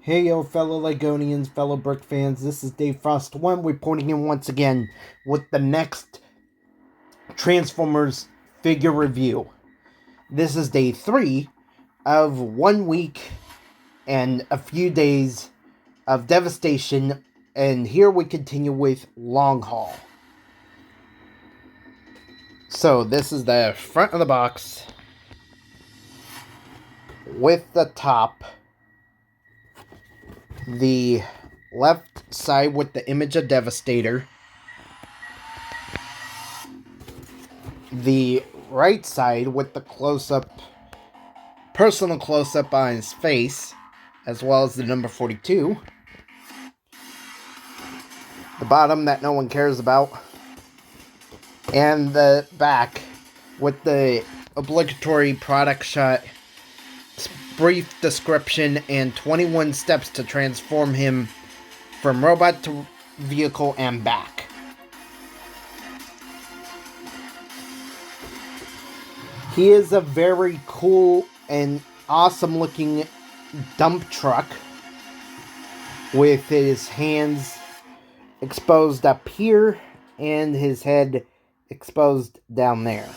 Hey yo, fellow Legonians, fellow Brick fans, this is Dave Frost 1 reporting in once again with the next Transformers figure review. This is day 3 of 1 week and a few days of Devastation, and here we continue with Long Haul. So this is the front of the box with the top. The left side with the image of Devastator. The right side with the close-up, personal close-up on his face, as well as the number 42. The bottom that no one cares about. And the back with the obligatory product shot, brief description, and 21 steps to transform him from robot to vehicle and back. He is a very cool and awesome looking dump truck with his hands exposed up here and his head exposed down there.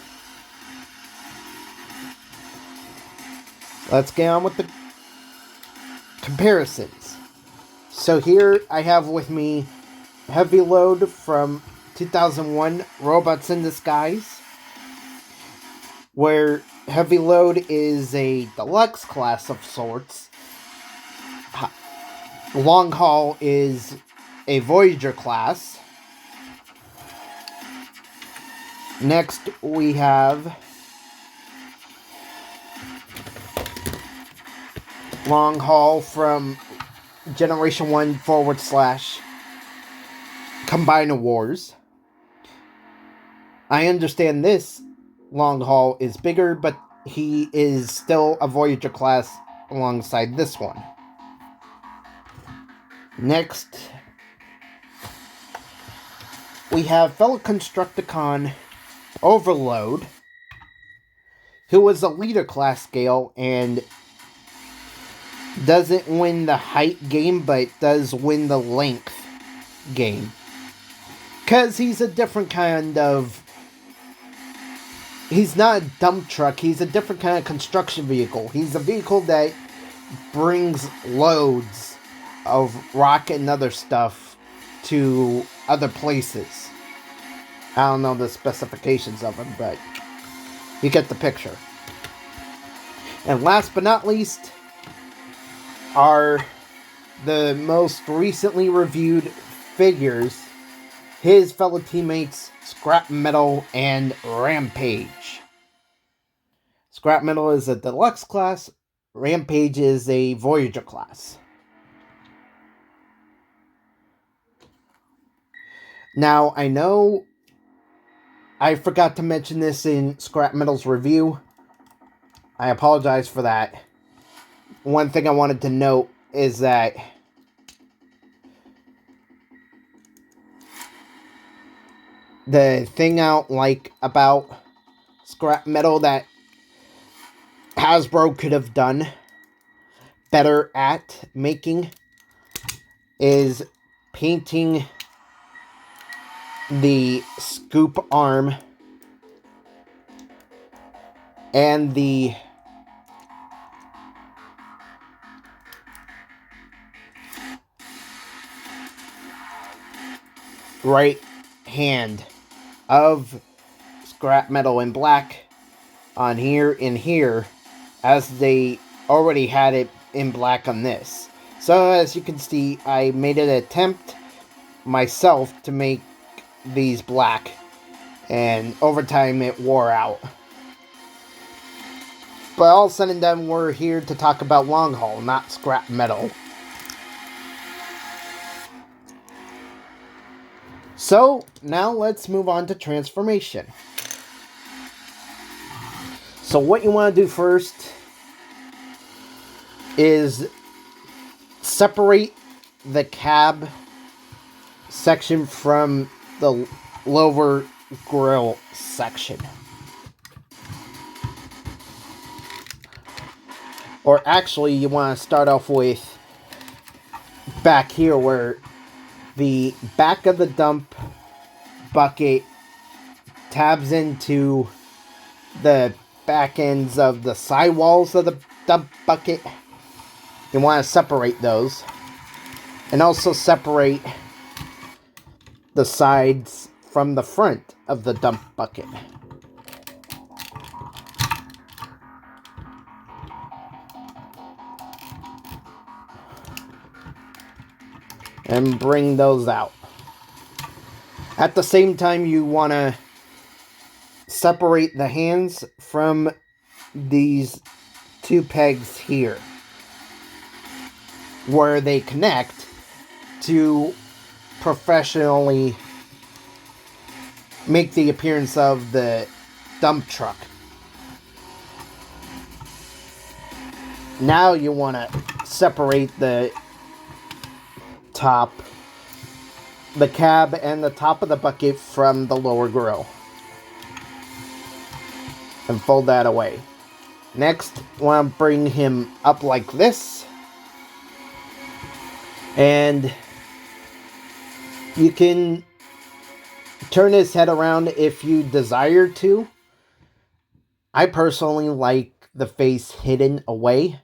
Let's get on with the comparisons. So here I have with me Heavy Load from 2001, Robots in Disguise, where Heavy Load is a deluxe class of sorts. Long Haul is a Voyager class. Next we have Long Haul from Generation 1 / Combiner Wars. I understand this Long Haul is bigger, but he is still a Voyager class alongside this one. Next, we have fellow Constructicon Overload, who is a leader class scale and doesn't win the height game, but does win the length game. Because he's a different kind of... He's not a dump truck, he's a different kind of construction vehicle. He's a vehicle that brings loads of rock and other stuff to other places. I don't know the specifications of him, but you get the picture. And last but not least are the most recently reviewed figures, his fellow teammates Scrap Metal and Rampage. Scrap Metal is a deluxe class, Rampage is a Voyager class. Now, I know I forgot to mention this in Scrap Metal's review. I apologize for that. One thing I wanted to note is that the thing I don't like about Scrap Metal that Hasbro could have done better at making is painting the scoop arm and the right hand of Scrap Metal in black on here and here, as they already had it in black on this. So as you can see, I made an attempt myself to make these black, and over time it wore out. But all said and done, we're here to talk about Long Haul, not Scrap Metal. So, now let's move on to transformation. So what you want to do first is separate the cab section from the lower grill section. Or actually, you want to start off with back here where the back of the dump bucket tabs into the back ends of the sidewalls of the dump bucket. You want to separate those. And also separate the sides from the front of the dump bucket. And bring those out. At the same time, you want to separate the hands from these two pegs here, where they connect to professionally make the appearance of the dump truck. Now you want to separate the top, the cab and the top of the bucket from the lower grill. And fold that away. Next, want to bring him up like this. And you can turn his head around if you desire to. I personally like the face hidden away.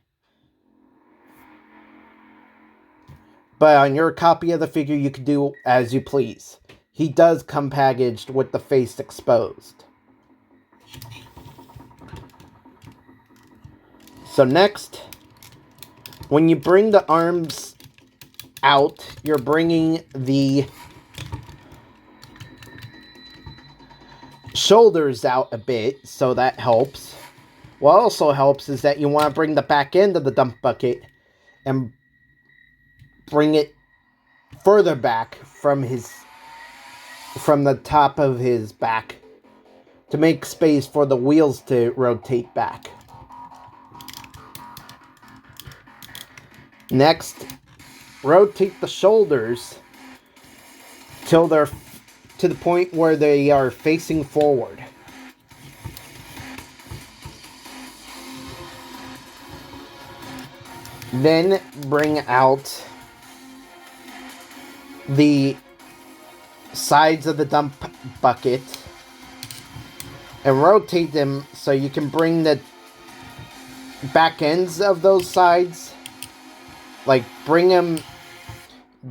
But on your copy of the figure, you can do as you please. He does come packaged with the face exposed. So next, when you bring the arms out, you're bringing the shoulders out a bit, so that helps. What also helps is that you want to bring the back end of the dump bucket and bring it further back from the top of his back to make space for the wheels to rotate back. Next, rotate the shoulders till they're to the point where they are facing forward. Then bring out the sides of the dump bucket and rotate them so you can bring the back ends of those sides, like bring them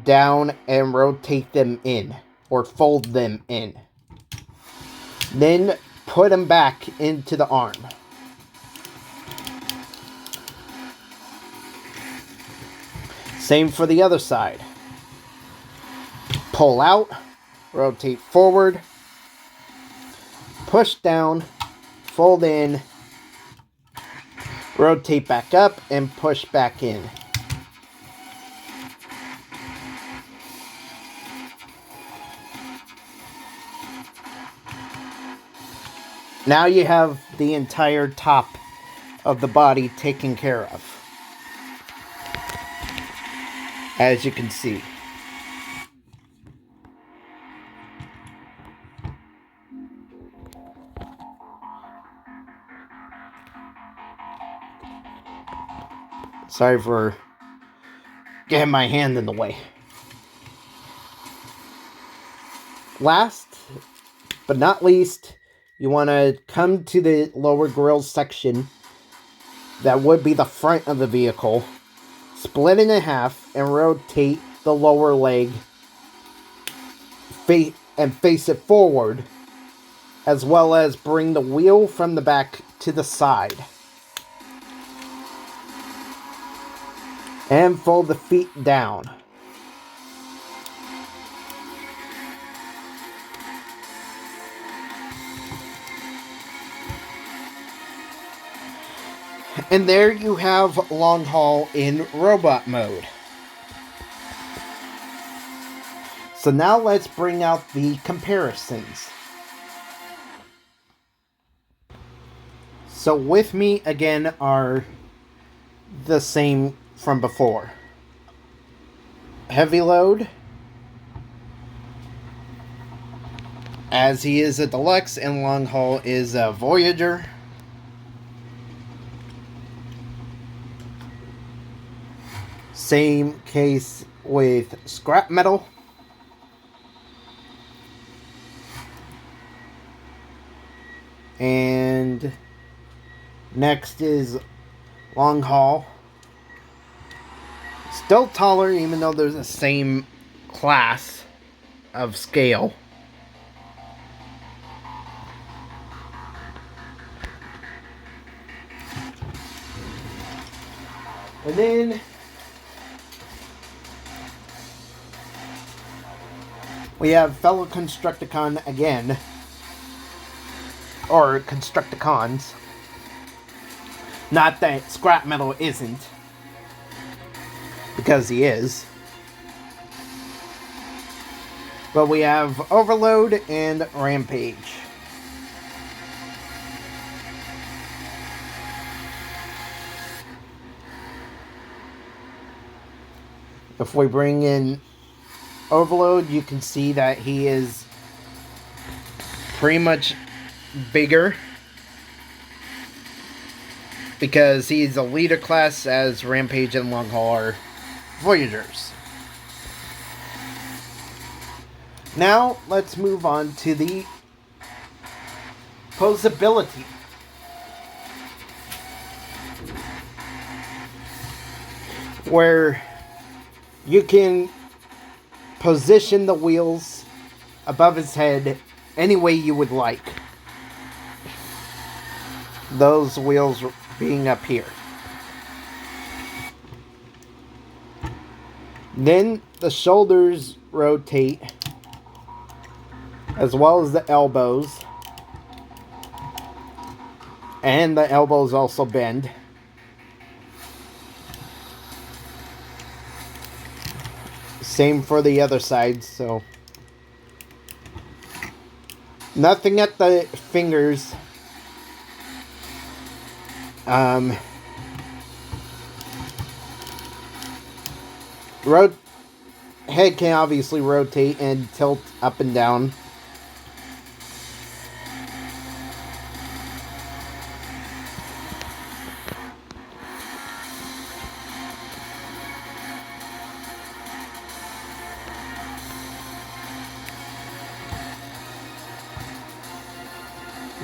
down and rotate them in or fold them in. Then put them back into the arm. Same for the other side. Pull out, rotate forward, push down, fold in, rotate back up, and push back in. Now you have the entire top of the body taken care of, as you can see. Sorry for getting my hand in the way. Last but not least, you want to come to the lower grille section that would be the front of the vehicle, split it in half, and rotate the lower leg and face it forward, as well as bring the wheel from the back to the side. And fold the feet down. And there you have Long Haul in robot mode. So now let's bring out the comparisons. So with me again are the same from before. Heavy Load, as he is a deluxe, and Long Haul is a Voyager. Same case with scrap metal. And next is long haul. Still taller, even though there's the same class of scale. And then we have fellow Constructicon again. Or Constructicons. Not that scrap metal isn't. Because he is. But we have Overload and Rampage. If we bring in Overload, you can see that he is pretty much bigger. Because he's a leader class, as Rampage and Long Haul are Voyagers. Now, let's move on to the posability. Where you can position the wheels above his head any way you would like. Those wheels being up here. Then the shoulders rotate, as well as the elbows. And the elbows also bend. Same for the other side, so nothing at the fingers. Head can obviously rotate and tilt up and down.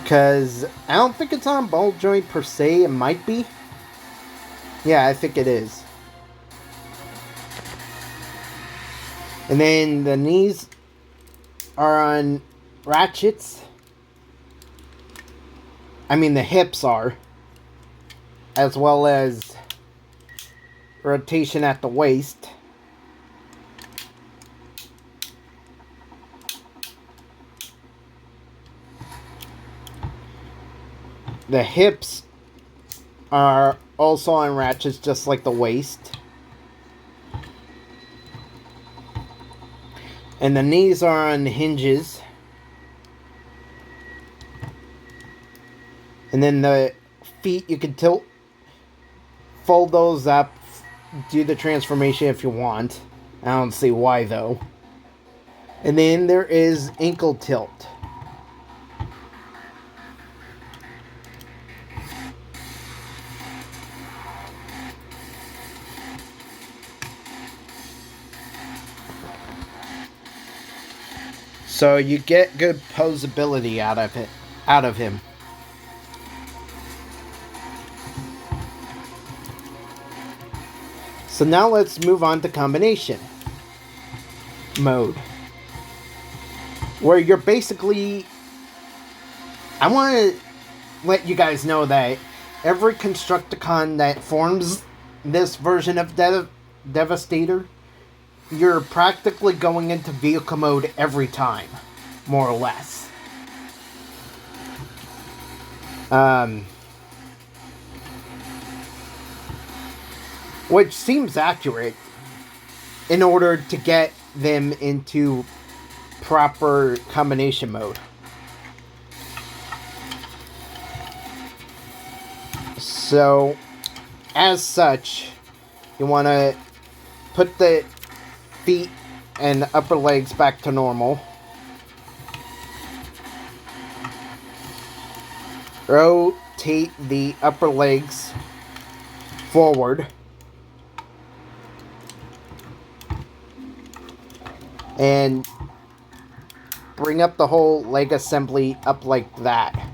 Because I don't think it's on ball joint per se. It might be. Yeah, I think it is. And then the knees are on ratchets. I mean, the hips are. As well as rotation at the waist. The hips are also on ratchets, just like the waist. And the knees are on hinges. And then the feet, you can fold those up, do the transformation if you want. I don't see why though. And then there is ankle tilt. So you get good posability out of him. So now let's move on to combination mode. Where you're basically... I want to let you guys know that every Constructicon that forms this version of Devastator, you're practically going into vehicle mode every time, more or less. Which seems accurate in order to get them into proper combination mode. So, as such, you want to put the feet and upper legs back to normal. Rotate the upper legs forward. and bring up the whole leg assembly up like that.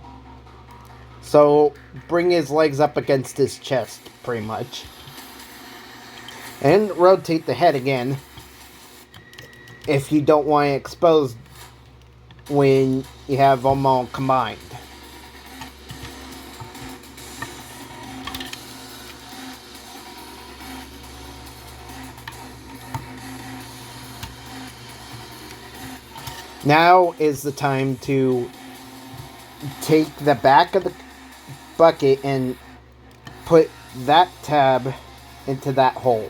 So bring his legs up against his chest, pretty much. And rotate the head again if you don't want it exposed when you have them all combined. Now is the time to take the back of the bucket and put that tab into that hole.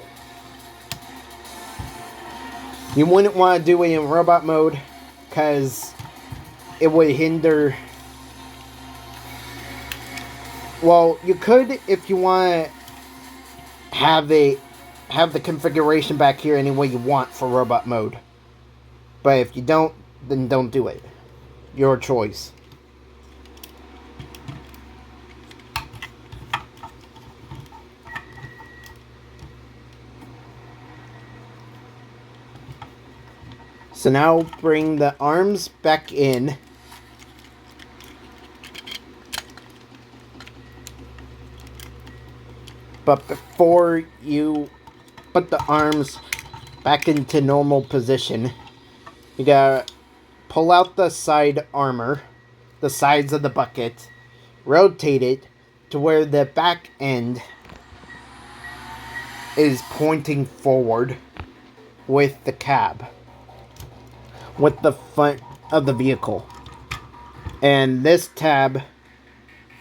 You wouldn't want to do it in robot mode because it would hinder. Well, you could if you want to have the configuration back here any way you want for robot mode. But if you don't, then don't do it. Your choice. So now bring the arms back in. But before you put the arms back into normal position, you gotta pull out the side armor, the sides of the bucket, rotate it to where the back end is pointing forward with the cab, with the front of the vehicle. And this tab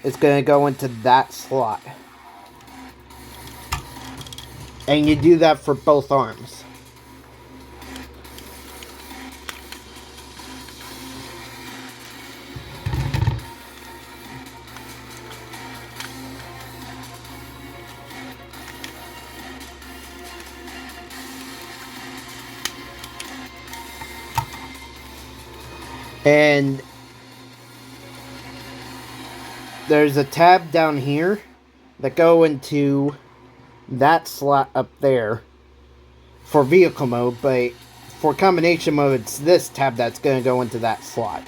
is going to go into that slot. And you do that for both arms. And there's a tab down here that go into that slot up there for vehicle mode, but for combination mode, it's this tab that's going to go into that slot.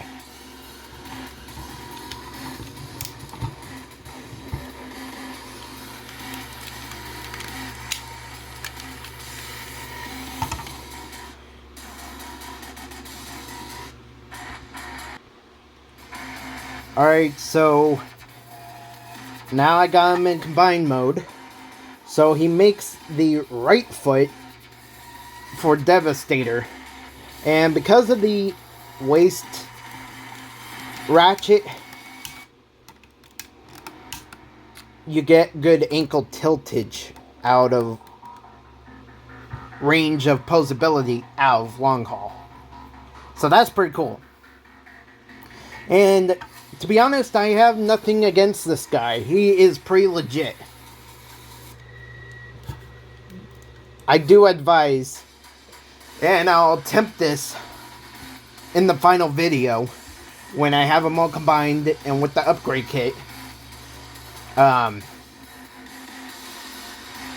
Alright, so now I got him in combined mode. So he makes the right foot for Devastator. And because of the waist ratchet, you get good ankle tiltage out of range of posability out of long haul. So that's pretty cool. And to be honest, I have nothing against this guy. He is pretty legit. I do advise, and I'll attempt this in the final video when I have them all combined and with the upgrade kit, that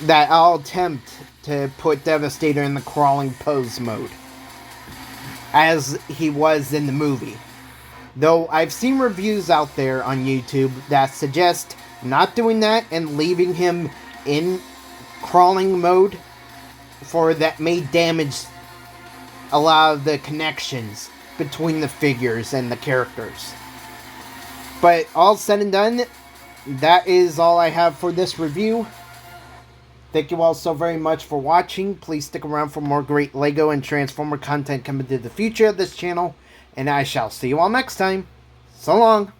I'll attempt to put Devastator in the crawling pose mode as he was in the movie. Though I've seen reviews out there on YouTube that suggest not doing that and leaving him in crawling mode, for that may damage a lot of the connections between the figures and the characters. But all said and done, that is all I have for this review. Thank you all so very much for watching. Please stick around for more great LEGO and Transformer content coming to the future of this channel. And I shall see you all next time. So long.